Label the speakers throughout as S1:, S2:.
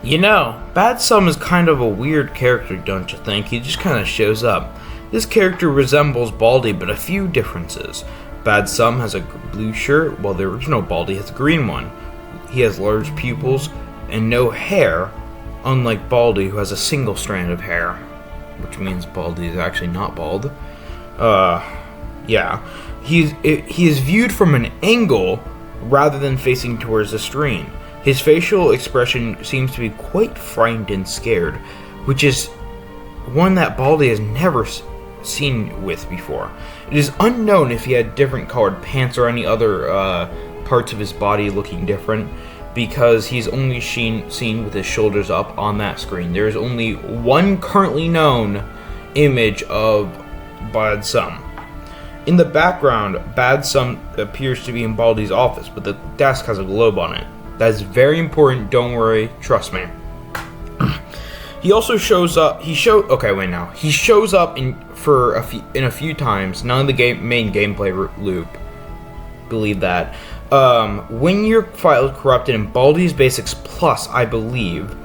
S1: You know, Bad Sum is kind of a weird character, don't you think? He just kind of shows up. This character resembles Baldi, but a few differences. Bad Sum has a blue shirt, while the original Baldi has a green one. He has large pupils and no hair, unlike Baldi, who has a single strand of hair, which means Baldi is actually not bald. Yeah. He is viewed from an angle rather than facing towards the screen. His facial expression seems to be quite frightened and scared, which is one that Baldi has never seen with before. It is unknown if he had different colored pants or any other parts of his body looking different, because he's only seen with his shoulders up on that screen. There is only one currently known image of Bad Sum. In the background, Bad Sum appears to be in Baldi's office, but the desk has a globe on it. That is very important. Don't worry. Trust me. He also shows up. He shows up in a few times. None of the main gameplay loop. Believe that. When your file is corrupted in Baldi's Basics Plus, I believe,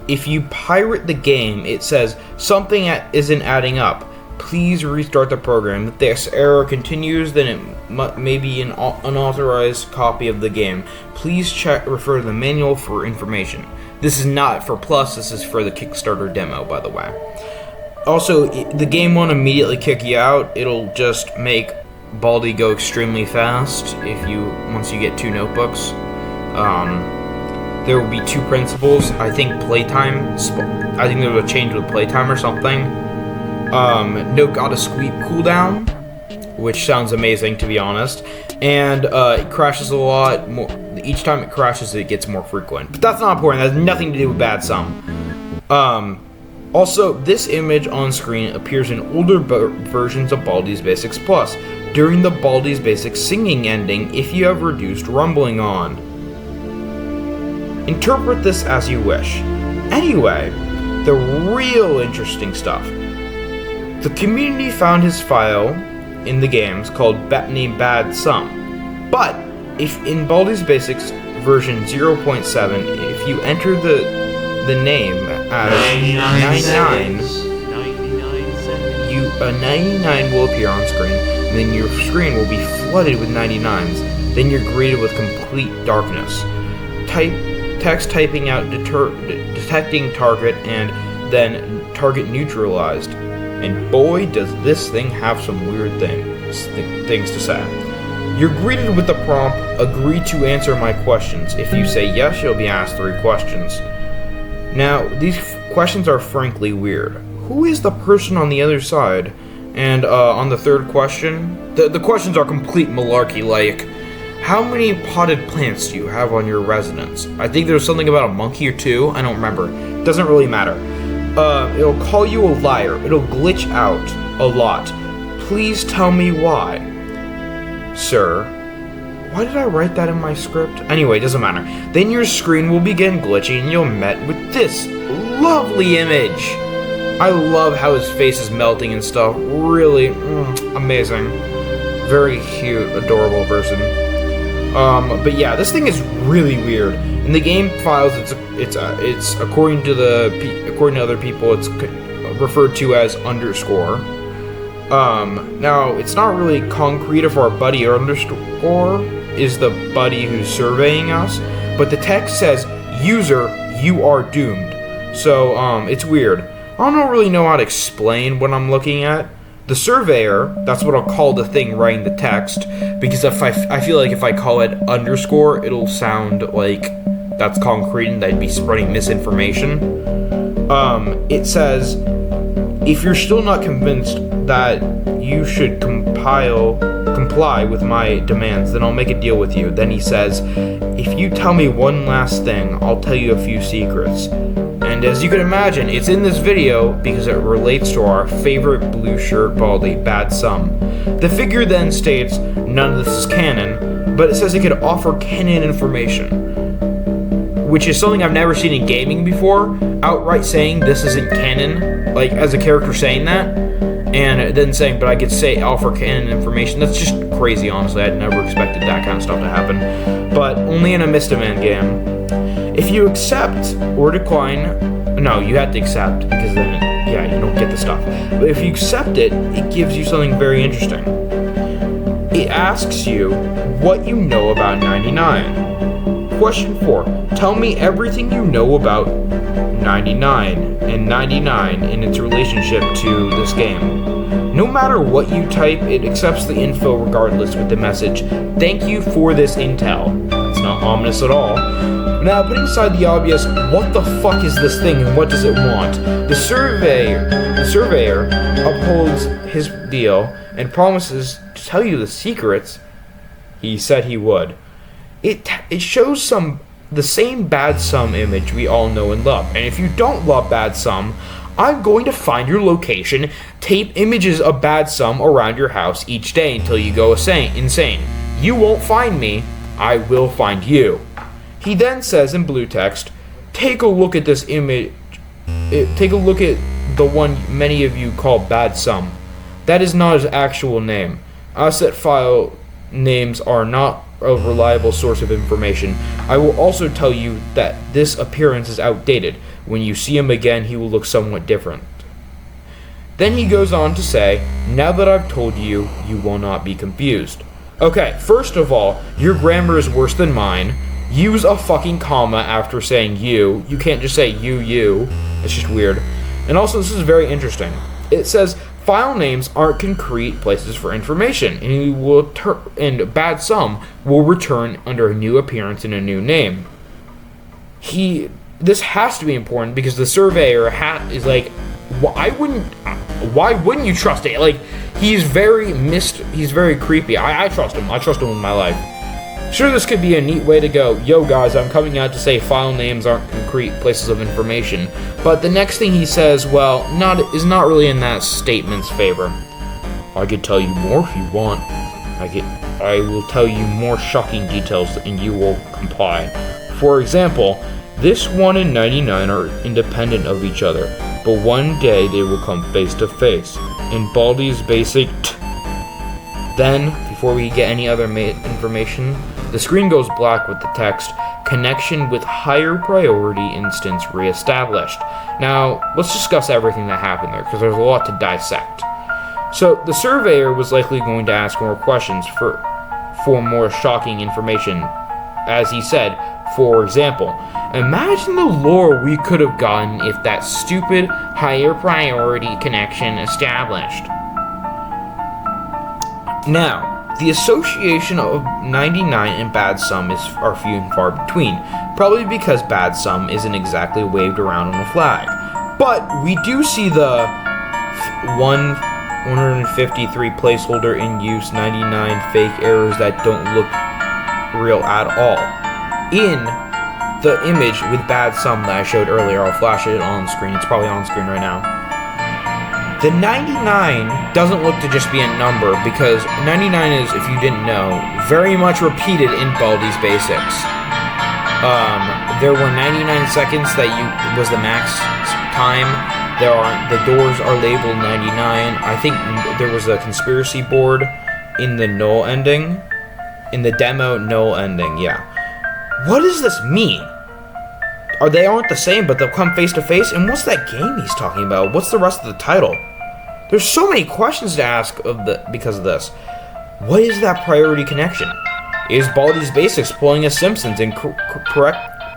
S1: if you pirate the game, it says something isn't adding up. Please restart the program. If this error continues, then it may be an unauthorized copy of the game. Please refer to the manual for information. This is not for Plus, this is for the Kickstarter demo, by the way. Also, the game won't immediately kick you out. It'll just make Baldi go extremely fast once you get 2 notebooks. There will be 2 principles. I think there's a change with playtime or something. No gotta squeak cooldown, which sounds amazing, to be honest. And it crashes a lot more. Each time it crashes, it gets more frequent. But that's not important. That has nothing to do with Bad Sum. Also, this image on screen appears in older versions of Baldi's Basics Plus. During the Baldi's Basics singing ending, if you have reduced rumbling on. Interpret this as you wish. Anyway, the real interesting stuff. The community found his file in the games named Bad Sum. But if in Baldi's Basics version 0.7, if you enter the name as 99, a 99 will appear on screen, and then your screen will be flooded with 99s. Then you're greeted with complete darkness. Text typing out detecting target, and then target neutralized. And boy, does this thing have some weird things to say. You're greeted with the prompt, agree to answer my questions. If you say yes, you'll be asked 3 questions. Now, these questions are frankly weird. Who is the person on the other side? And on the 3rd question, the questions are complete malarkey, like, how many potted plants do you have on your residence? I think there's something about a monkey or 2, I don't remember. Doesn't really matter. It'll call you a liar. It'll glitch out a lot. Please tell me why. Sir, why did I write that in my script? Anyway, doesn't matter. Then your screen will begin glitching and you'll met with this lovely image. I love how his face is melting and stuff. Really, amazing. Very cute, adorable person. But yeah, this thing is really weird. In the game files, it's according to other people, it's referred to as underscore. Now it's not really concrete if our buddy or underscore is the buddy who's surveying us, but the text says, "User, you are doomed." So it's weird. I don't really know how to explain what I'm looking at. The surveyor, that's what I'll call the thing writing the text, because if I feel like if I call it underscore, it'll sound like that's concrete and I'd be spreading misinformation. It says, if you're still not convinced that you should comply with my demands, then I'll make a deal with you. Then he says, if you tell me one last thing, I'll tell you a few secrets. And as you can imagine, it's in this video because it relates to our favorite blue shirt Baldi, Bad Sum. The figure then states, none of this is canon, but it says it could offer canon information, which is something I've never seen in gaming before. Outright saying this isn't canon, like as a character saying that, and then saying, but I could say offer canon information. That's just crazy, honestly. I'd never expected that kind of stuff to happen, but only in a Mr. Man game. If you accept or decline, no, you have to accept because then, yeah, you don't get the stuff. But if you accept it, it gives you something very interesting. It asks you what you know about 99. Question 4. Tell me everything you know about 99 and 99 in its relationship to this game. No matter what you type, it accepts the info regardless with the message, "Thank you for this intel." It's not ominous at all. Now, putting aside the obvious, what the fuck is this thing and what does it want? The surveyor upholds his deal and promises to tell you the secrets he said he would. It shows the same bad sum image we all know and love. And if you don't love bad sum, I'm going to find your location, tape images of bad sum around your house each day until you go insane. You won't find me, I will find you. He then says in blue text, take a look at this image. Take a look at the one many of you call bad sum. That is not his actual name. Asset file names are not a reliable source of information. I will also tell you that this appearance is outdated. When you see him again, he will look somewhat different. Then he goes on to say, now that I've told you, you will not be confused. Okay, first of all, your grammar is worse than mine. Use a fucking comma after saying you. You can't just say you. It's just weird. And also, this is very interesting. It says, file names aren't concrete places for information, and bad sum will return under a new appearance and a new name. This has to be important because the surveyor is like, why wouldn't you trust it? Like, he's very creepy. I trust him. I trust him with my life. Sure, this could be a neat way to go, yo guys, I'm coming out to say file names aren't concrete places of information. But the next thing he says, well, is not really in that statement's favor. I could tell you more if you want. I will tell you more shocking details and you will comply. For example, this 1 and 99 are independent of each other, but one day they will come face to face. In Baldi's basic Then, before we get any other information, the screen goes black with the text, connection with higher priority instance reestablished. Now, let's discuss everything that happened there, because there's a lot to dissect. So, the surveyor was likely going to ask more questions for more shocking information. As he said, for example, imagine the lore we could have gotten if that stupid higher priority connection established. Now, the association of 99 and bad sum are few and far between, probably because bad sum isn't exactly waved around on a flag. But we do see the 153 placeholder in use, 99 fake errors that don't look real at all in the image with bad sum that I showed earlier. I'll flash it on screen. It's probably on screen right now. The 99 doesn't look to just be a number because 99 is, if you didn't know, very much repeated in Baldi's Basics. There were 99 seconds that was the max time. The doors are labeled 99. I think there was a conspiracy board in the null ending. In the demo, null ending, yeah. What does this mean? They aren't the same, but they'll come face to face? And what's that game he's talking about? What's the rest of the title? There's so many questions to ask because of this. What is that priority connection? Is Baldi's Basics pulling a Simpsons and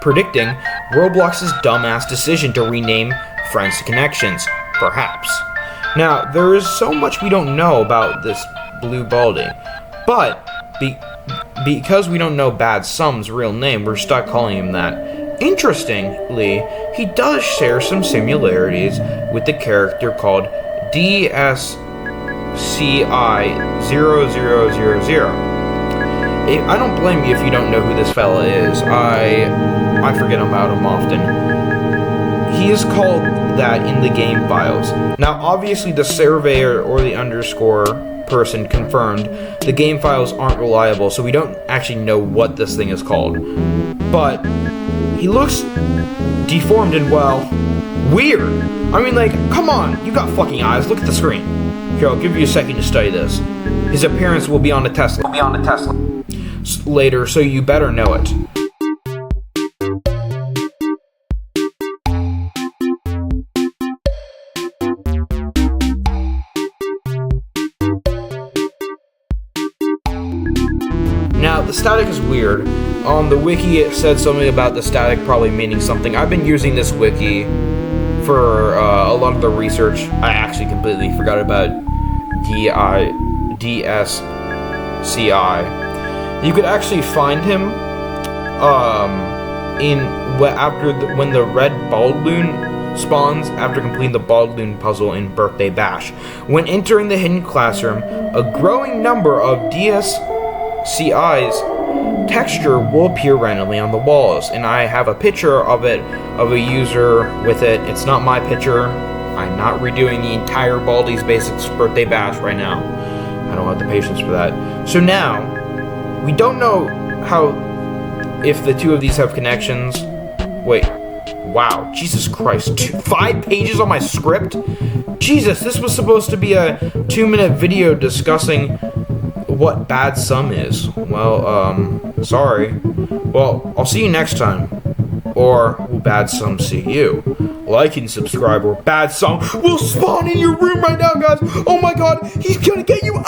S1: predicting Roblox's dumbass decision to rename Friends to Connections? Perhaps. Now, there is so much we don't know about this Blue Baldi, but because we don't know Bad Sum's real name, we're stuck calling him that. Interestingly, he does share some similarities with the character called DSCI0000. I don't blame you if you don't know who this fella is. I forget about him often. He is called that in the game files. Now, obviously, the surveyor or the underscore person confirmed the game files aren't reliable, so we don't actually know what this thing is called. But he looks deformed and, well, weird. I mean, like, come on, you got fucking eyes. Look at the screen. Here, I'll give you a second to study this. His appearance will be on a Tesla. Later, so you better know it. the static is weird. On the wiki, it said something about the static probably meaning something. I've been using this wiki for a lot of the research. I actually completely forgot about DSCI. You could actually find him when the red balloon spawns after completing the balloon puzzle in Birthday Bash. When entering the hidden classroom, a growing number of DSCI's texture will appear randomly on the walls, and I have a picture of it, of a user with it. It's not my picture. I'm not redoing the entire Baldi's Basics Birthday Bash right now. I don't have the patience for that. So now, we don't know if the two of these have connections. Wait. Wow, Jesus Christ, 5 pages on my script? Jesus, this was supposed to be a 2-minute video discussing what bad sum is. Well, sorry. Well, I'll see you next time. Or will bad sum see you? Like and subscribe, or bad sum will spawn in your room right now, guys. Oh my god, he's gonna get you.